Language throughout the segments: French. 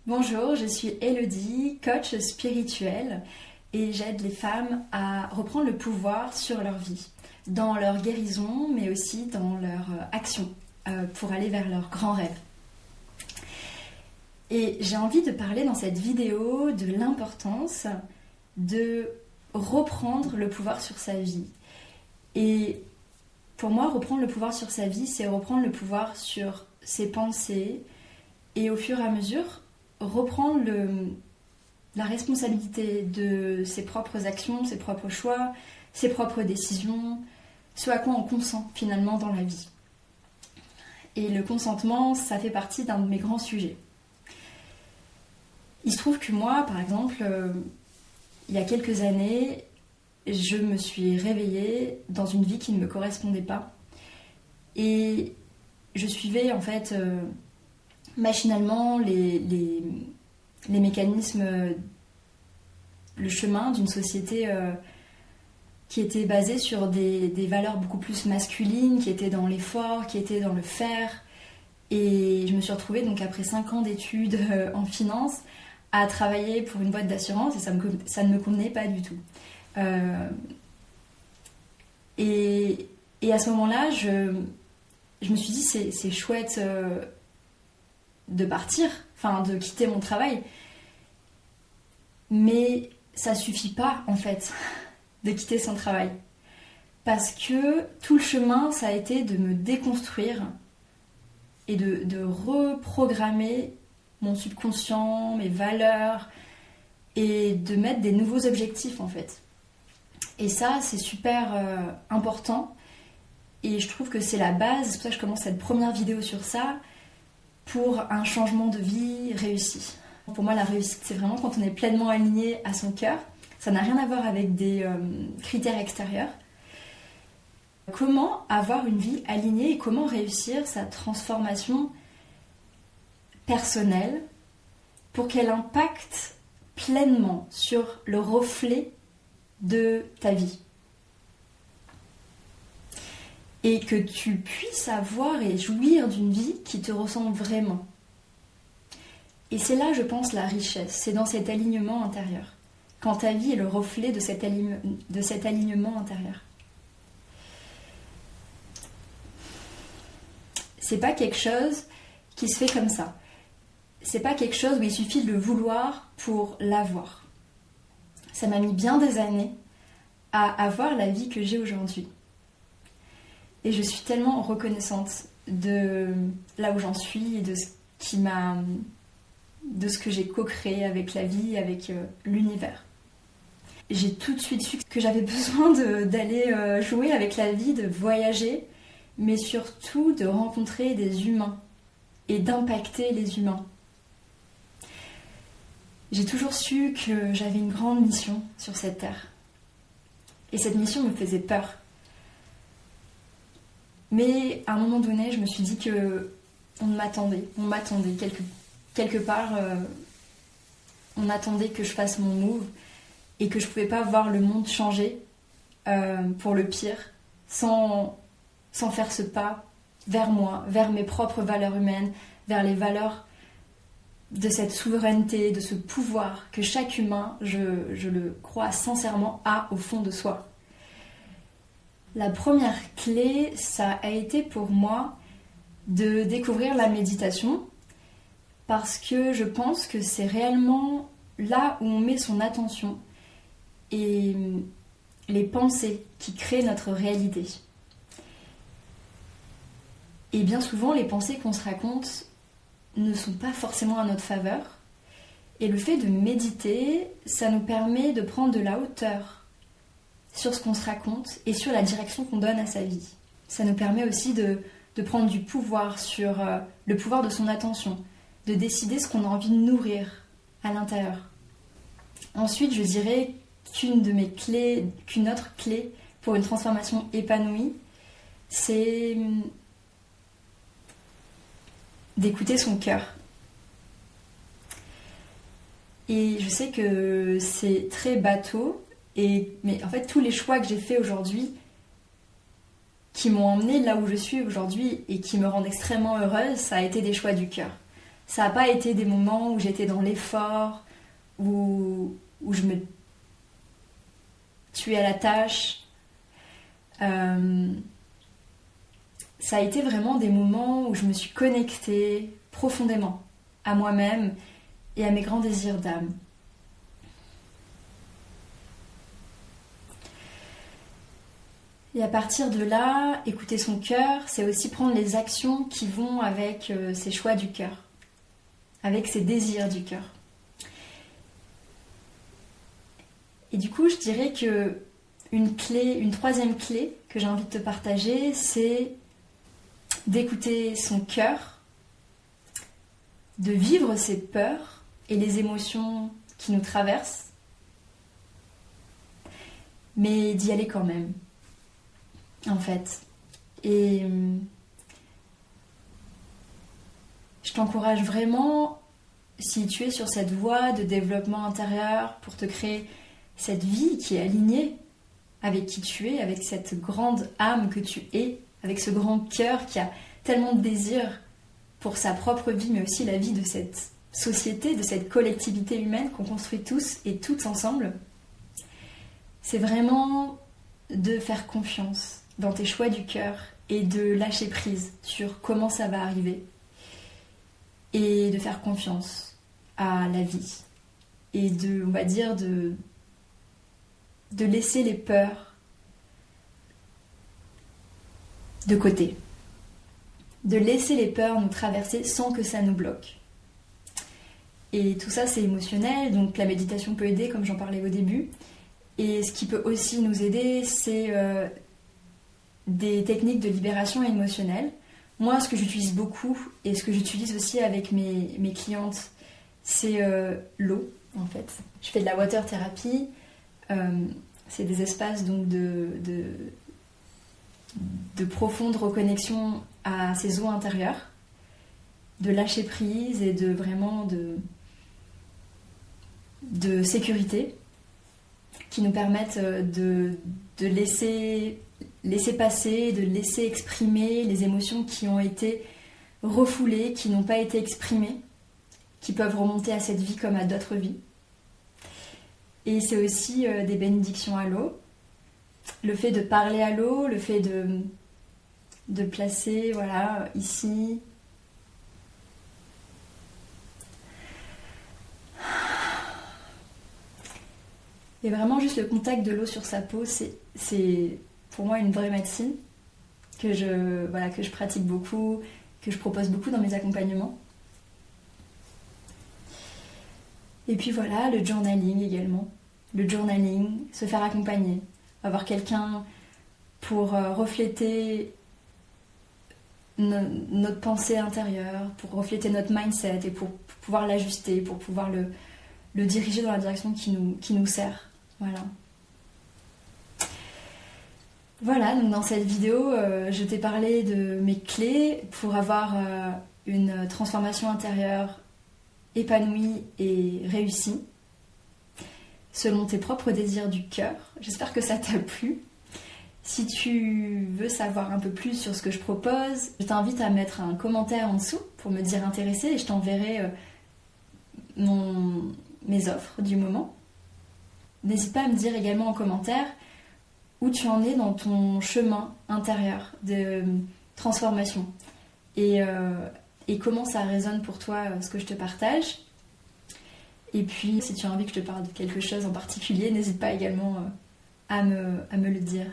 Bonjour, je suis Elodie, coach spirituelle et j'aide les femmes à reprendre le pouvoir sur leur vie, dans leur guérison mais aussi dans leur action pour aller vers leurs grands rêves. Et j'ai envie de parler dans cette vidéo de l'importance de reprendre le pouvoir sur sa vie. Et pour moi, reprendre le pouvoir sur sa vie, c'est reprendre le pouvoir sur ses pensées et au fur et à mesure, reprendre la responsabilité de ses propres actions, ses propres choix, ses propres décisions, ce à quoi on consent finalement dans la vie. Et le consentement, ça fait partie d'un de mes grands sujets. Il se trouve que moi, par exemple, il y a quelques années, je me suis réveillée dans une vie qui ne me correspondait pas. Et je suivais en fait machinalement les mécanismes, le chemin d'une société qui était basée sur des valeurs beaucoup plus masculines, qui étaient dans l'effort, qui étaient dans le faire. Et je me suis retrouvée donc après 5 ans d'études en finance à travailler pour une boîte d'assurance et ça ne me convenait pas du tout. Et à ce moment-là, je me suis dit c'est chouette de partir, enfin de quitter mon travail, mais ça suffit pas en fait de quitter son travail, parce que tout le chemin ça a été de me déconstruire et de reprogrammer mon subconscient, mes valeurs et de mettre des nouveaux objectifs en fait. Et ça c'est super important et je trouve que c'est la base, c'est pour ça que je commence cette première vidéo sur ça, pour un changement de vie réussi. Pour moi, la réussite, c'est vraiment quand on est pleinement aligné à son cœur. Ça n'a rien à voir avec des critères extérieurs. Comment avoir une vie alignée et comment réussir sa transformation personnelle pour qu'elle impacte pleinement sur le reflet de ta vie. Et que tu puisses avoir et jouir d'une vie qui te ressemble vraiment. Et c'est là, je pense, la richesse, c'est dans cet alignement intérieur. Quand ta vie est le reflet de cet alignement intérieur. C'est pas quelque chose qui se fait comme ça. C'est pas quelque chose où il suffit de le vouloir pour l'avoir. Ça m'a mis bien des années à avoir la vie que j'ai aujourd'hui. Et je suis tellement reconnaissante de là où j'en suis et de ce que j'ai co-créé avec la vie, avec l'univers. J'ai tout de suite su que j'avais besoin d'aller jouer avec la vie, de voyager, mais surtout de rencontrer des humains et d'impacter les humains. J'ai toujours su que j'avais une grande mission sur cette terre. Et cette mission me faisait peur. Mais à un moment donné, je me suis dit que on m'attendait quelque part. On attendait que je fasse mon move et que je pouvais pas voir le monde changer pour le pire sans faire ce pas vers moi, vers mes propres valeurs humaines, vers les valeurs de cette souveraineté, de ce pouvoir que chaque humain, je le crois sincèrement, a au fond de soi. La première clé, ça a été pour moi de découvrir la méditation parce que je pense que c'est réellement là où on met son attention et les pensées qui créent notre réalité. Et bien souvent, les pensées qu'on se raconte ne sont pas forcément à notre faveur. Et le fait de méditer, ça nous permet de prendre de la hauteur sur ce qu'on se raconte et sur la direction qu'on donne à sa vie. Ça nous permet aussi de prendre du pouvoir sur le pouvoir de son attention, de décider ce qu'on a envie de nourrir à l'intérieur. Ensuite, je dirais qu'une autre clé pour une transformation épanouie, c'est d'écouter son cœur. Et je sais que c'est très bateau, mais en fait tous les choix que j'ai faits aujourd'hui qui m'ont emmenée là où je suis aujourd'hui et qui me rendent extrêmement heureuse, ça a été des choix du cœur. Ça n'a pas été des moments où j'étais dans l'effort, où je me tuais à la tâche. Ça a été vraiment des moments où je me suis connectée profondément à moi-même et à mes grands désirs d'âme. Et à partir de là, écouter son cœur, c'est aussi prendre les actions qui vont avec ses choix du cœur, avec ses désirs du cœur. Et du coup, je dirais que une troisième clé que j'ai envie de te partager, c'est d'écouter son cœur, de vivre ses peurs et les émotions qui nous traversent, mais d'y aller quand même, en fait. Et je t'encourage vraiment, si tu es sur cette voie de développement intérieur pour te créer cette vie qui est alignée avec qui tu es, avec cette grande âme que tu es, avec ce grand cœur qui a tellement de désir pour sa propre vie, mais aussi la vie de cette société, de cette collectivité humaine qu'on construit tous et toutes ensemble. C'est vraiment de faire confiance dans tes choix du cœur et de lâcher prise sur comment ça va arriver et de faire confiance à la vie et de, on va dire, de laisser les peurs de côté, de laisser les peurs nous traverser sans que ça nous bloque. Et tout ça, c'est émotionnel, donc la méditation peut aider, comme j'en parlais au début. Et ce qui peut aussi nous aider, c'est des techniques de libération émotionnelle. Moi, ce que j'utilise beaucoup, et ce que j'utilise aussi avec mes clientes, c'est l'eau, en fait. Je fais de la water thérapie. C'est des espaces donc de profonde reconnexion à ses eaux intérieures, de lâcher prise et de vraiment de sécurité qui nous permettent de laisser passer, de laisser exprimer les émotions qui ont été refoulées, qui n'ont pas été exprimées, qui peuvent remonter à cette vie comme à d'autres vies. Et c'est aussi des bénédictions à l'eau. Le fait de parler à l'eau, le fait de placer, voilà, ici. Et vraiment juste le contact de l'eau sur sa peau, c'est pour moi une vraie médecine que je pratique beaucoup, que je propose beaucoup dans mes accompagnements. Et puis voilà, le journaling également. Le journaling, se faire accompagner, avoir quelqu'un pour refléter notre pensée intérieure, pour refléter notre mindset et pour pouvoir l'ajuster, pour pouvoir le diriger dans la direction qui nous sert. Voilà. Voilà, donc dans cette vidéo, je t'ai parlé de mes clés pour avoir une transformation intérieure épanouie et réussie, selon tes propres désirs du cœur. J'espère que ça t'a plu. Si tu veux savoir un peu plus sur ce que je propose, je t'invite à mettre un commentaire en dessous pour me dire intéressé et je t'enverrai mes offres du moment. N'hésite pas à me dire également en commentaire où tu en es dans ton chemin intérieur de transformation et comment ça résonne pour toi ce que je te partage. Et puis si tu as envie que je te parle de quelque chose en particulier, n'hésite pas également à me le dire.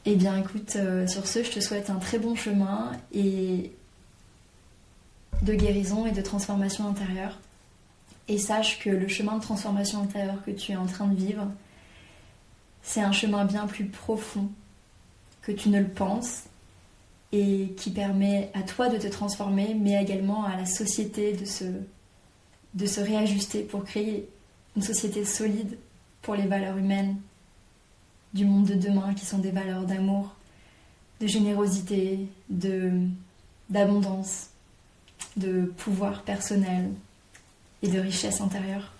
Eh bien écoute, sur ce, je te souhaite un très bon chemin et de guérison et de transformation intérieure. Et sache que le chemin de transformation intérieure que tu es en train de vivre, c'est un chemin bien plus profond que tu ne le penses et qui permet à toi de te transformer, mais également à la société de se réajuster pour créer une société solide pour les valeurs humaines du monde de demain, qui sont des valeurs d'amour, de générosité, d'abondance, de pouvoir personnel et de richesse intérieure,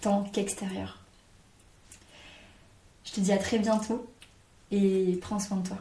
tant qu'extérieure. Je te dis à très bientôt et prends soin de toi.